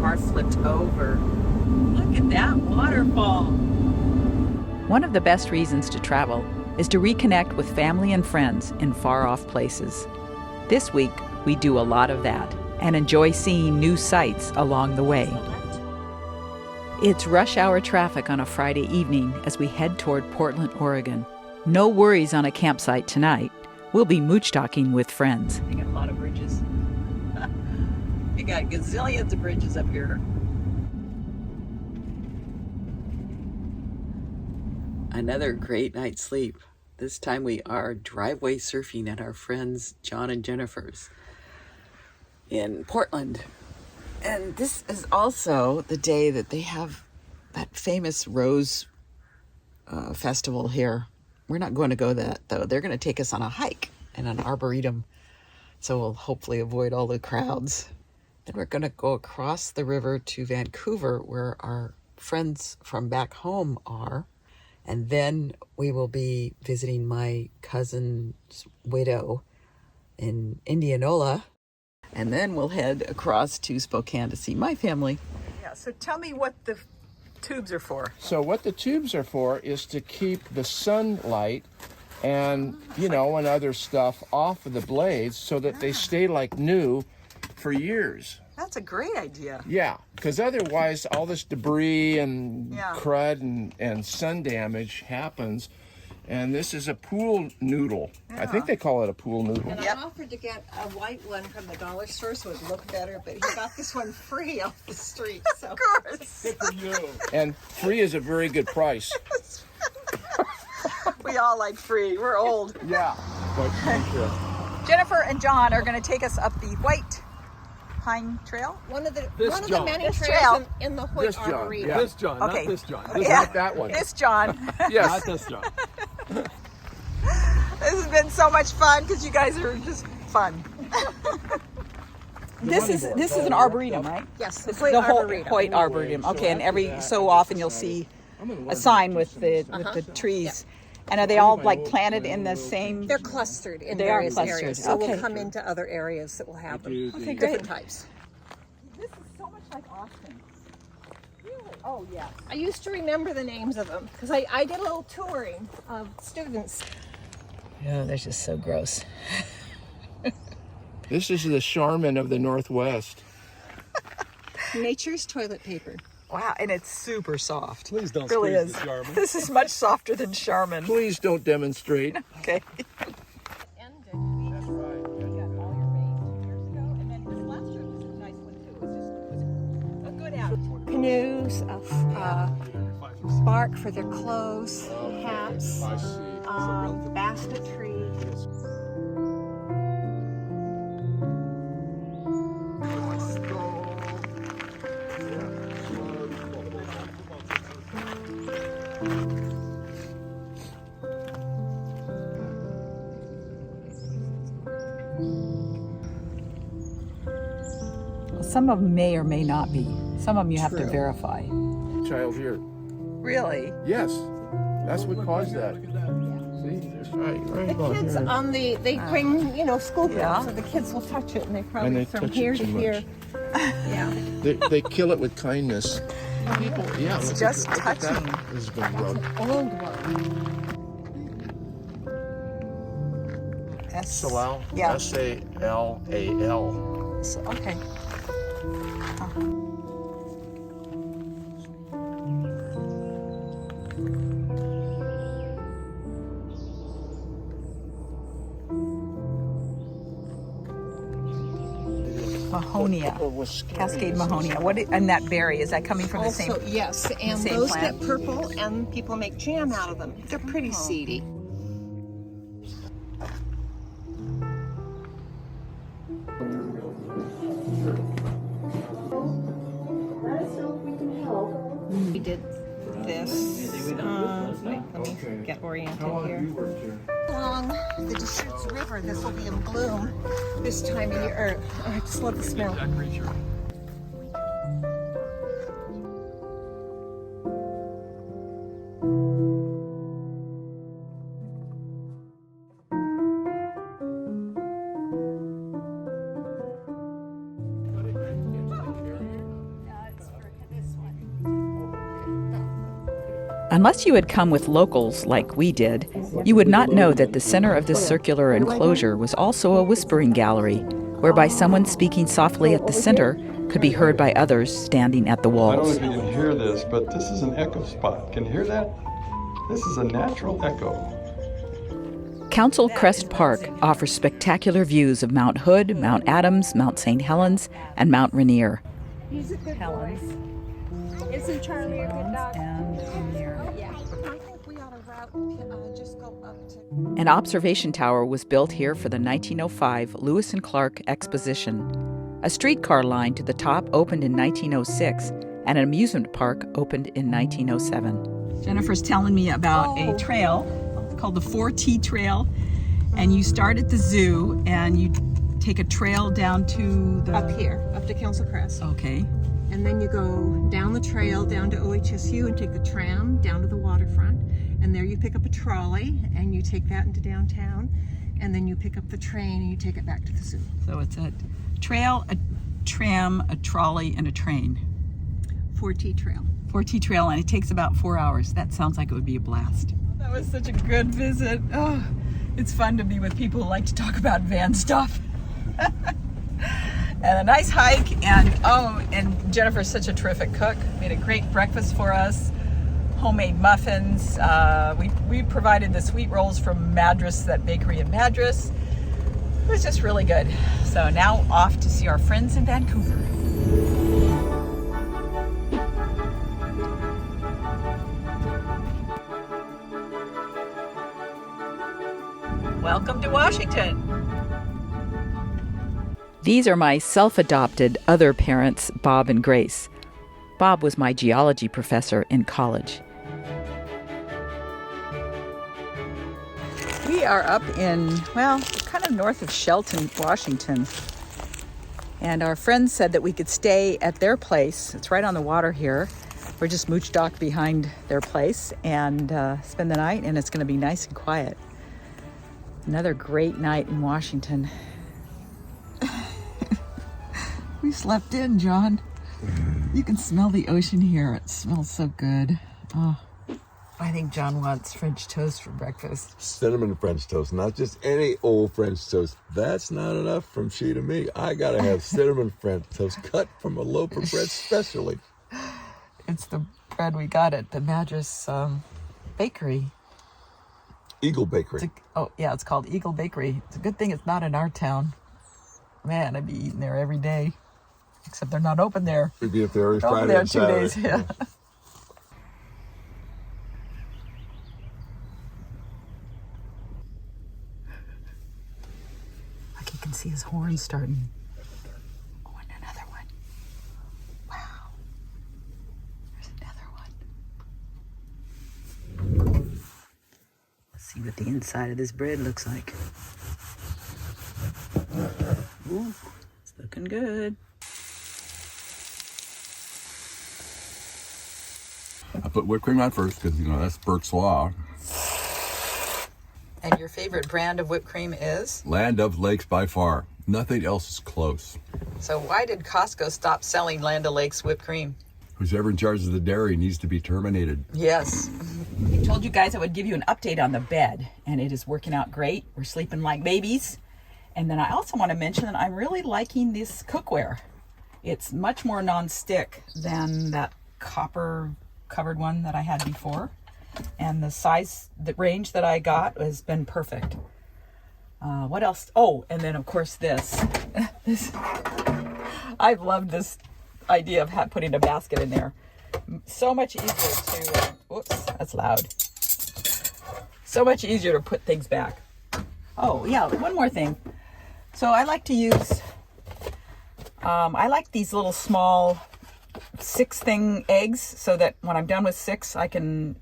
car flipped over. Look at that waterfall. One of the best reasons to travel is to reconnect with family and friends in far-off places. This week, we do a lot of that and enjoy seeing new sights along the way. It's rush hour traffic on a Friday evening as we head toward Portland, Oregon. No worries on a campsite tonight. We'll be mooch-talking with friends. They got a lot of bridges. You got gazillions of bridges up here. Another great night's sleep. This time we are driveway surfing at our friends John and Jennifer's in Portland. And this is also the day that they have that famous Rose Festival here. We're not going to go that, though. They're going to take us on a hike and an arboretum, so we'll hopefully avoid all the crowds. Then we're going to go across the river to Vancouver, where our friends from back home are. And then we will be visiting my cousin's widow in Indianola. And then we'll head across to Spokane to see my family. Yeah, so tell me what the tubes are for. So what the tubes are for is to keep the sunlight and, and other stuff off of the blades so that they stay like new for years. That's a great idea. Yeah, because otherwise all this debris and crud and sun damage happens. And this is a pool noodle. Yeah. I think they call it a pool noodle. And I offered to get a white one from the dollar store so it would look better, but he got this one free off the street. So. Of course. Good for you. And free is a very good price. We all like free. We're old. Yeah. Jennifer and John are going to take us up the White Pine Trail. One of the many this trails trail. in the Hoyt Arboretum. Yeah. This John, Okay. not this John. This not that one. This John. Yes. Not this John. This has been so much fun because you guys are just fun. This is an arboretum, right? Yes, It's Hoyt the whole Arboretum. Hoyt Arboretum. Okay, and every so often you'll see a sign with the trees. And are they all like planted in the same? They're clustered in They are various clustered. areas, so Okay. we'll come into other areas that will have them. Okay, Different great. types. This is so much like Austin. Really? Oh, yeah. I used to remember the names of them because I did a little touring of students. Oh, they're just so gross. This is the Charmin of the Northwest. Nature's toilet paper. Wow, and it's super soft. Please don't It really squeeze is. the Charmin. This is much softer than Charmin. Please don't demonstrate. Okay. Canoes, bark for their clothes, hats, basketry. Some of them may or may not be. Some of them you have to verify. Child here. Really? Yes. That's what caused that. See? That's right. Right The about kids here. they bring, school groups, Yeah. so the kids will touch it and they And probably they from touch here it to too here. much. Yeah. They kill it with kindness. People, yeah. It's look just at that. touching. This has been rubbed. Old one. Salal. Yeah. S-A-L-A-L. Okay. Mahonia, Cascade Mahonia. And that berry, is that coming from the same? Also, yes, and same those plant? get purple and people make jam out of them. They're pretty seedy. We did this. Let me get oriented here. Along the Deschutes River, this will be in bloom this time of year. I just love the smell. Unless you had come with locals like we did, you would not know that the center of this circular enclosure was also a whispering gallery, whereby someone speaking softly at the center could be heard by others standing at the I don't know walls. if you can hear this, but this is an echo spot. Can you hear that? This is a natural echo. Council Crest Park offers spectacular views of Mount Hood, Mount Adams, Mount St. Helens, and Mount Rainier. He's a good boy. Isn't Charlie a good dog? Yeah. I think we ought to just go up to... An observation tower was built here for the 1905 Lewis and Clark Exposition. A streetcar line to the top opened in 1906, and an amusement park opened in 1907. Jennifer's telling me about a trail called the 4T Trail, and you start at the zoo and you take a trail down to the... Up here, up to Council Crest. Okay. And then you go down the trail, down to OHSU, and take the tram down to the waterfront. And there you pick up a trolley, and you take that into downtown. And then you pick up the train, and you take it back to the zoo. So it's a trail, a tram, a trolley, and a train. 4T Trail. 4T Trail, and it takes about 4 hours. That sounds like it would be a blast. That was such a good visit. Oh, it's fun to be with people who like to talk about van stuff. And a nice hike, and Jennifer's such a terrific cook. Made a great breakfast for us, homemade muffins. We provided the sweet rolls from Madras, that bakery in Madras. It was just really good. So now off to see our friends in Vancouver. Welcome to Washington. These are my self-adopted other parents, Bob and Grace. Bob was my geology professor in college. We are up in, well, kind of north of Shelton, Washington. And our friends said that we could stay at their place. It's right on the water here. We're just mooch dock behind their place and spend the night, and it's going to be nice and quiet. Another great night in Washington. We slept in, John. You can smell the ocean here. It smells so good. Oh, I think John wants French toast for breakfast. Cinnamon French toast, not just any old French toast. That's not enough from she to me. I gotta have cinnamon French toast cut from a loaf of bread specially. It's the bread we got at the Madras bakery. Eagle Bakery. It's called Eagle Bakery. It's a good thing it's not in our town. Man, I'd be eating there every day. Except they're not open there. We'd be up there every They're open Friday there and 2 Saturday. days, yeah. Like you can see his horn starting. Oh, and another one. Wow. There's another one. Let's see what the inside of this bread looks like. Ooh, it's looking good. I put whipped cream on first because, that's Burke's Law. And your favorite brand of whipped cream is? Land of Lakes by far. Nothing else is close. So why did Costco stop selling Land O'Lakes whipped cream? Who's ever in charge of the dairy needs to be terminated. Yes. I told you guys I would give you an update on the bed, and it is working out great. We're sleeping like babies. And then I also want to mention that I'm really liking this cookware. It's much more non-stick than that copper covered one that I had before. And the size, the range that I got has been perfect. What else? Oh, and then of course this. I've loved this idea of putting a basket in there. So much easier to, whoops, that's loud. So much easier to put things back. Oh yeah, one more thing. So I like to use, I like these little small 6-thing eggs so that when I'm done with 6, I can,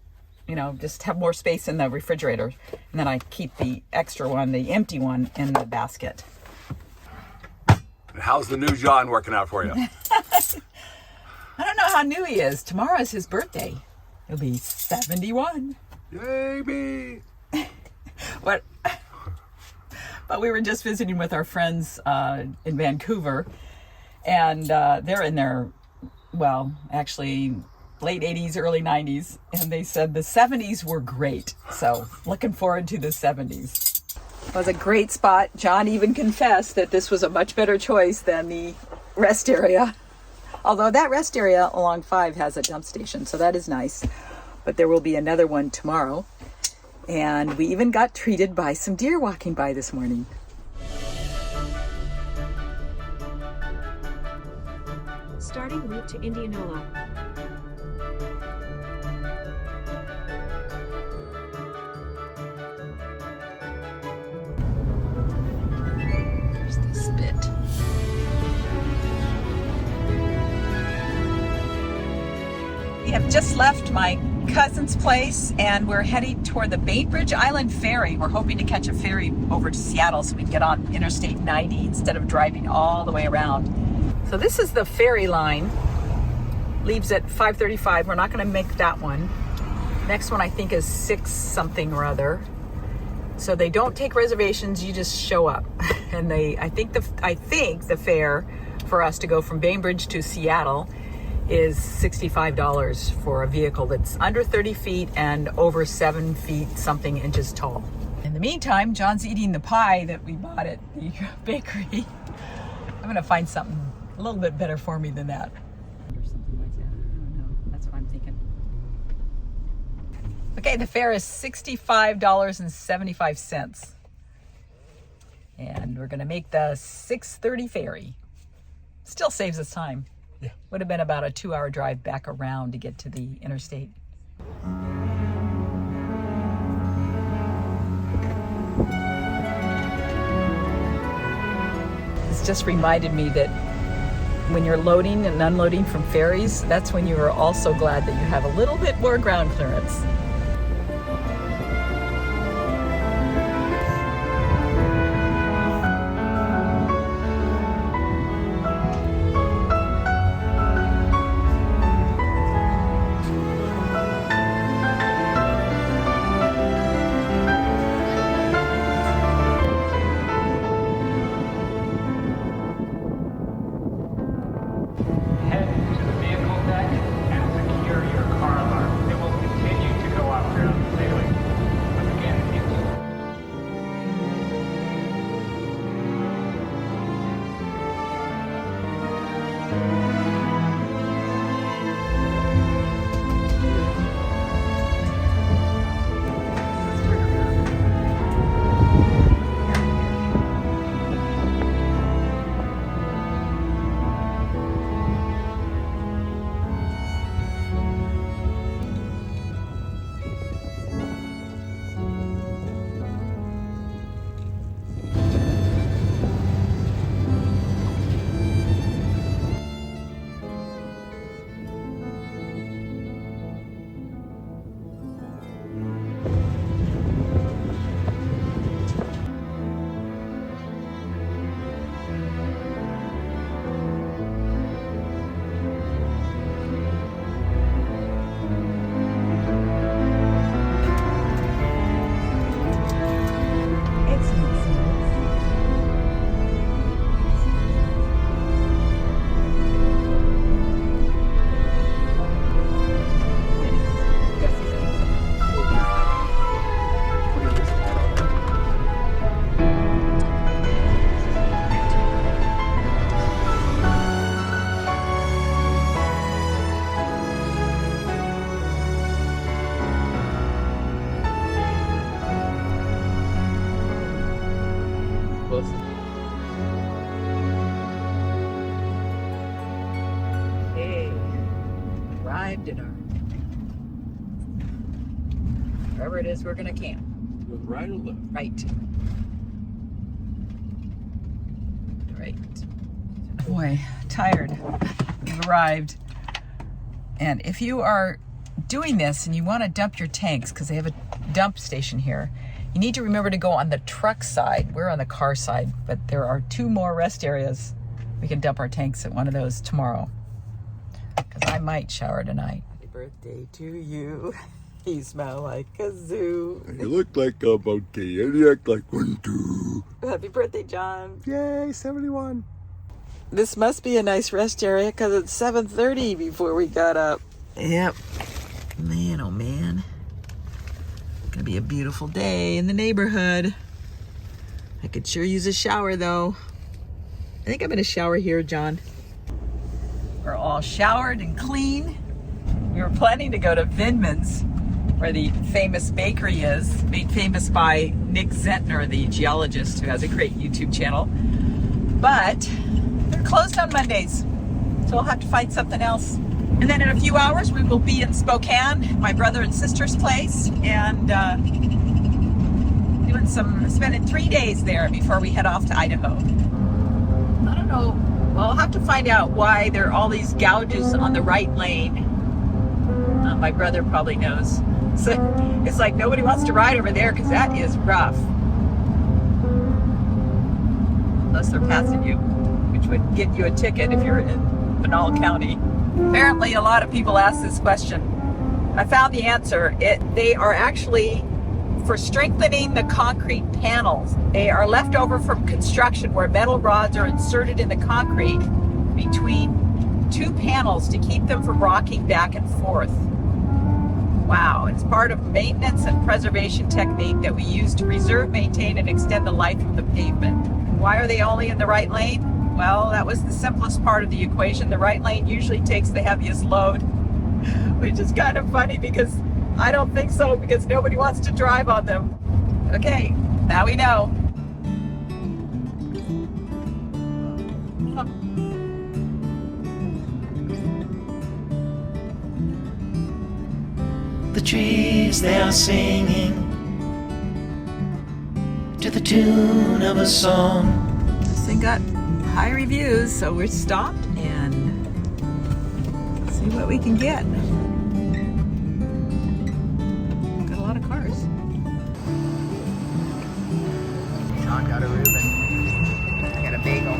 just have more space in the refrigerator. And then I keep the extra one, the empty one, in the basket. How's the new John working out for you? I don't know how new he is. Tomorrow is his birthday. He'll be 71. Yay, me! But we were just visiting with our friends in Vancouver, and they're in their, well, actually late 80s, early 90s, and they said the 70s were great. So looking forward to the 70s. It was a great spot. John even confessed that this was a much better choice than the rest area. Although that rest area along 5 has a dump station, so that is nice. But there will be another one tomorrow. And we even got treated by some deer walking by this morning. Starting route to Indianola. There's the spit. We have just left my cousin's place and we're heading toward the Bainbridge Island Ferry. We're hoping to catch a ferry over to Seattle so we can get on Interstate 90 instead of driving all the way around. So this is the ferry line. Leaves at 5:35. We're not going to make that one. Next one I think is 6 something or other. So they don't take reservations, you just show up. And I think the fare for us to go from Bainbridge to Seattle is $65 for a vehicle that's under 30 feet and over 7 feet something inches tall. In the meantime, John's eating the pie that we bought at the bakery. I'm gonna find something a little bit better for me than that. Or something like that. I don't know. That's what I'm thinking. Okay, the fare is $65.75. And we're gonna make the 6:30 ferry. Still saves us time. Yeah. Would have been about a 2-hour drive back around to get to the interstate. It's just reminded me that when you're loading and unloading from ferries, that's when you are also glad that you have a little bit more ground clearance. Head to the vehicle deck and secure your car alarm. It will continue to go off throughout the sailing. Once again, Hey, arrived at our wherever it is we're gonna camp. Right or left? Right. Right. Boy, tired. We've arrived. And if you are doing this and you want to dump your tanks, because they have a dump station here, you need to remember to go on the truck side. We're on the car side, but there are 2 more rest areas. We can dump our tanks at one of those tomorrow. Because I might shower tonight. Happy birthday to you. You smell like a zoo. You look like a monkey and you act like one too. Happy birthday, John. Yay, 71. This must be a nice rest area because it's 7:30 before we got up. Yep. Man, oh man. Gonna be a beautiful day in the neighborhood. I could sure use a shower though. I think I'm gonna shower here, John. We're all showered and clean. We were planning to go to Vindman's, where the famous bakery is, made famous by Nick Zentner, the geologist who has a great YouTube channel. But they're closed on Mondays, so we'll have to find something else. And then in a few hours, we will be in Spokane, my brother and sister's place, and spending 3 days there before we head off to Idaho. I don't know. Well, I'll have to find out why there are all these gouges on the right lane. My brother probably knows. So it's like nobody wants to ride over there because that is rough. Unless they're passing you, which would get you a ticket if you're in Pinal County. Apparently a lot of people ask this question. I found the answer. They are actually for strengthening the concrete panels. They are left over from construction where metal rods are inserted in the concrete between two panels to keep them from rocking back and forth. Wow, it's part of maintenance and preservation technique that we use to preserve, maintain, and extend the life of the pavement. Why are they only in the right lane? Well, that was the simplest part of the equation. The right lane usually takes the heaviest load, which is kind of funny because I don't think so, because nobody wants to drive on them. Okay, now we know. The trees, they are singing to the tune of a song. This thing got high reviews, so we're stopped and see what we can get. Got a lot of cars. John got a Reuben. I got a bagel.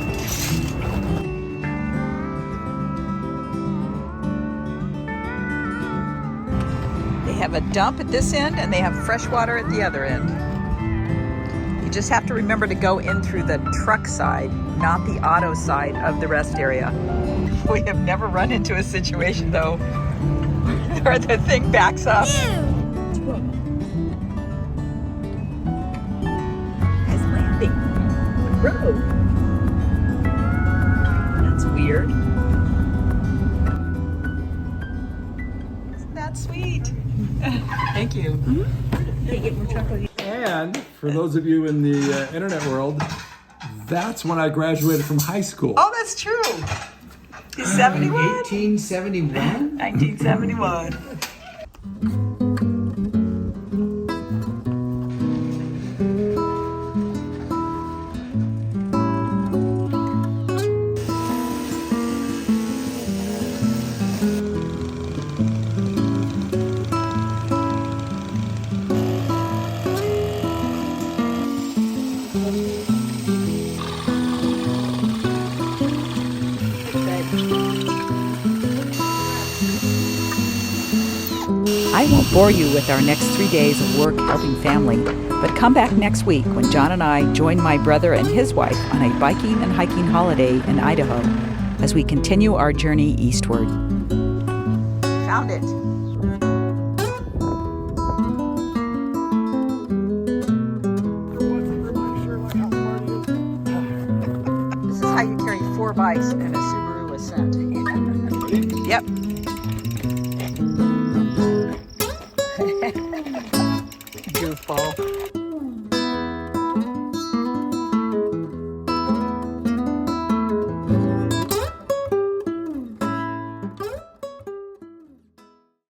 They have a dump at this end and they have fresh water at the other end. You just have to remember to go in through the truck side, not the auto side of the rest area. We have never run into a situation though where the thing backs up. It's landing on the road. That's weird. Isn't that sweet? Thank you. And for those of you in the internet world, that's when I graduated from high school. Oh, that's true. He's 71. 1871? 1971. I won't bore you with our next 3 days of work helping family, but come back next week when John and I join my brother and his wife on a biking and hiking holiday in Idaho as we continue our journey eastward. Found it. This is how you carry 4 bikes in a Subaru Ascent. Yep. Goofball.